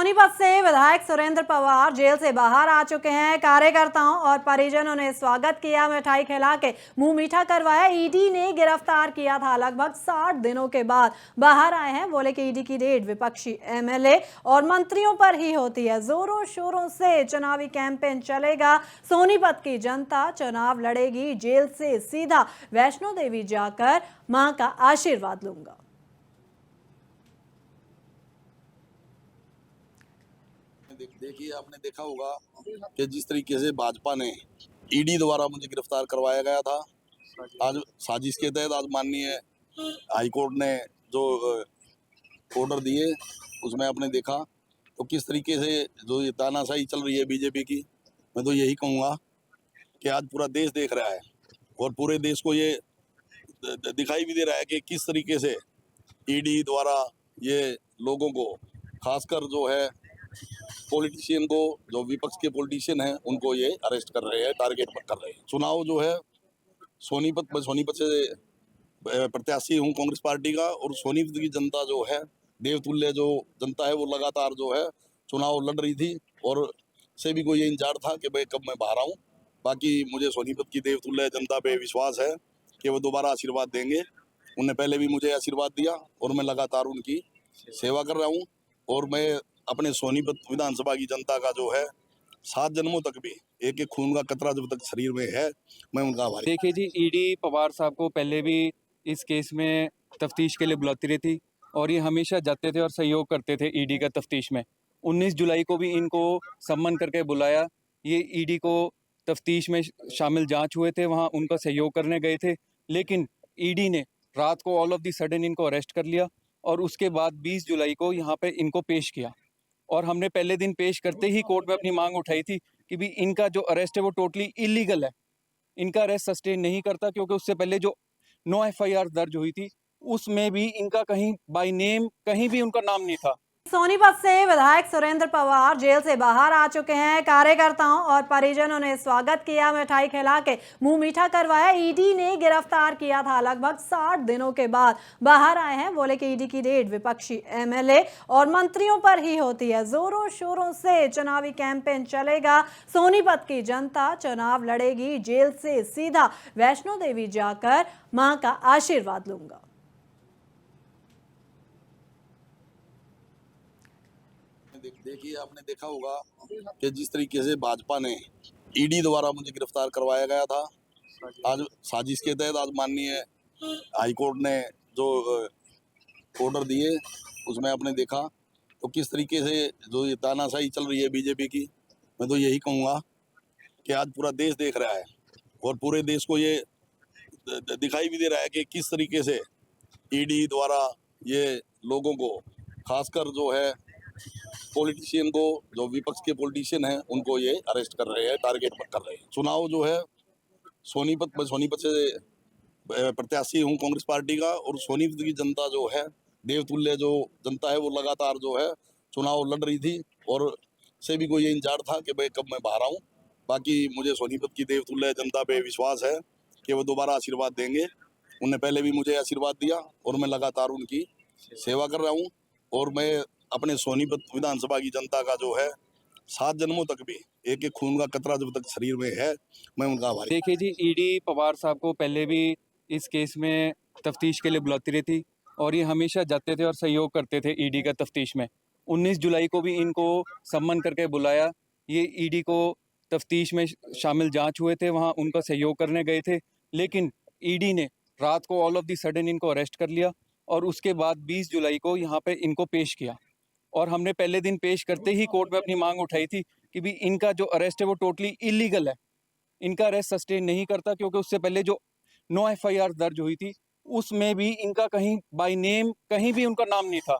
सोनीपत से विधायक सुरेंद्र पवार जेल से बाहर आ चुके हैं। कार्यकर्ताओं और परिजनों ने स्वागत किया, मिठाई खिला के मुंह मीठा करवाया। ईडी ने गिरफ्तार किया था, लगभग 60 दिनों के बाद बाहर आए हैं। बोले कि ईडी की रेड विपक्षी एमएलए और मंत्रियों पर ही होती है। जोरों शोरों से चुनावी कैंपेन चलेगा। सोनीपत की जनता चुनाव लड़ेगी, जेल से सीधा वैष्णो देवी जाकर मां का आशीर्वाद लूंगा। देखिए, आपने देखा होगा कि जिस तरीके से भाजपा ने ईडी द्वारा मुझे गिरफ्तार करवाया गया था, आज साजिश के तहत आज माननीय हाईकोर्ट ने जो ऑर्डर दिए उसमें आपने देखा तो किस तरीके से जो ये तानाशाही चल रही है बीजेपी की। मैं तो यही कहूँगा कि आज पूरा देश देख रहा है और पूरे देश को ये दिखाई भी दे रहा है कि किस तरीके से ईडी द्वारा ये लोगों को, खासकर जो है पॉलिटिशियन को, जो विपक्ष के पॉलिटिशियन हैं उनको ये अरेस्ट कर रहे हैं, टारगेट कर रहे हैं। चुनाव जो है सोनीपत से प्रत्याशी हूँ कांग्रेस पार्टी का, और सोनीपत की जनता जो है, देवतुल्य जो जनता है, वो लगातार जो है चुनाव लड़ रही थी और से भी कोई ये इंतजार था कि भाई कब मैं बाहर आऊँ। बाकी मुझे सोनीपत की देवतुल्य जनता पे विश्वास है कि वो दोबारा आशीर्वाद देंगे। उन्होंने पहले भी मुझे आशीर्वाद दिया और मैं लगातार उनकी सेवा कर रहा हूँ। और मैं अपने सोनीपत विधानसभा की जनता का जो है 7 जन्मों तक भी एक एक खून का कतरा जब तक शरीर में है, मैं उनका आभारी। देखिए जी, ईडी पवार साहब को पहले भी इस केस में तफ्तीश के लिए बुलाती रही थी और ये हमेशा जाते थे और सहयोग करते थे ईडी का तफ्तीश में। 19 जुलाई को भी इनको सम्मन करके बुलाया। ये ईडी को तफ्तीश में शामिल जांच हुए थे, वहाँ उनका सहयोग करने गए थे, लेकिन ईडी ने रात को ऑल ऑफ दी सडन इनको अरेस्ट कर लिया और उसके बाद 20 जुलाई को यहाँ पे इनको पेश किया। और हमने पहले दिन पेश करते ही कोर्ट में अपनी मांग उठाई थी कि भी इनका जो अरेस्ट है वो टोटली इलीगल है, इनका अरेस्ट सस्टेन नहीं करता, क्योंकि उससे पहले जो 9 एफआईआर दर्ज हुई थी उसमें भी इनका कहीं बाय नेम कहीं भी उनका नाम नहीं था। सोनीपत से विधायक सुरेंद्र पवार जेल से बाहर आ चुके हैं। कार्यकर्ताओं और परिजनों ने स्वागत किया, मिठाई खिला के मुंह मीठा करवाया। ईडी ने गिरफ्तार किया था, लगभग 60 दिनों के बाद बाहर आए हैं। बोले कि ईडी की रेड विपक्षी एमएलए और मंत्रियों पर ही होती है। जोरों शोरों से चुनावी कैंपेन चलेगा। सोनीपत की जनता चुनाव लड़ेगी, जेल से सीधा वैष्णो देवी जाकर मां का आशीर्वाद लूंगा। देखिए, आपने देखा होगा कि जिस तरीके से भाजपा ने ईडी द्वारा मुझे गिरफ्तार करवाया गया था, आज साजिश के तहत आज माननीय हाईकोर्ट ने जो ऑर्डर दिए उसमें आपने देखा तो किस तरीके से जो ये तानाशाही चल रही है बीजेपी की। मैं तो यही कहूँगा कि आज पूरा देश देख रहा है और पूरे देश को ये दिखाई भी दे रहा है कि किस तरीके से ईडी द्वारा ये लोगों को, खासकर जो है पॉलिटिशियन को, जो विपक्ष के पॉलिटिशियन हैं उनको ये अरेस्ट कर रहे हैं, टारगेट कर रहे हैं। चुनाव जो है सोनीपत से प्रत्याशी हूँ कांग्रेस पार्टी का, और सोनीपत की जनता जो है, देवतुल्य जो जनता है, वो लगातार जो है चुनाव लड़ रही थी और से भी कोई ये इंतजार था कि भाई कब मैं बाहर आऊँ। बाकी मुझे सोनीपत की देवतुल्य जनता पे विश्वास है कि वो दोबारा आशीर्वाद देंगे। उन्होंने पहले भी मुझे आशीर्वाद दिया और मैं लगातार उनकी सेवा कर रहा हूँ। और मैं अपने सोनीपत विधानसभा की जनता का जो है 7 जन्मों तक भी एक एक खून का कतरा जब तक शरीर में है, मैं उनका आभारी। देखिए जी, ईडी पवार साहब को पहले भी इस केस में तफ्तीश के लिए बुलाती रही थी और ये हमेशा जाते थे और सहयोग करते थे ईडी का तफ्तीश में। 19 जुलाई को भी इनको सम्मन करके बुलाया। ये ईडी को तफ्तीश में शामिल जांच हुए थे, वहाँ उनका सहयोग करने गए थे, लेकिन ईडी ने रात को ऑल ऑफ दी सडन इनको अरेस्ट कर लिया और उसके बाद 20 जुलाई को यहाँ पे इनको पेश किया। और हमने पहले दिन पेश करते ही कोर्ट में अपनी मांग उठाई थी कि भी इनका जो अरेस्ट है वो टोटली इलीगल है, इनका अरेस्ट सस्टेन नहीं करता, क्योंकि उससे पहले जो 9 एफआईआर दर्ज हुई थी उसमें भी इनका कहीं बाय नेम कहीं भी उनका नाम नहीं था।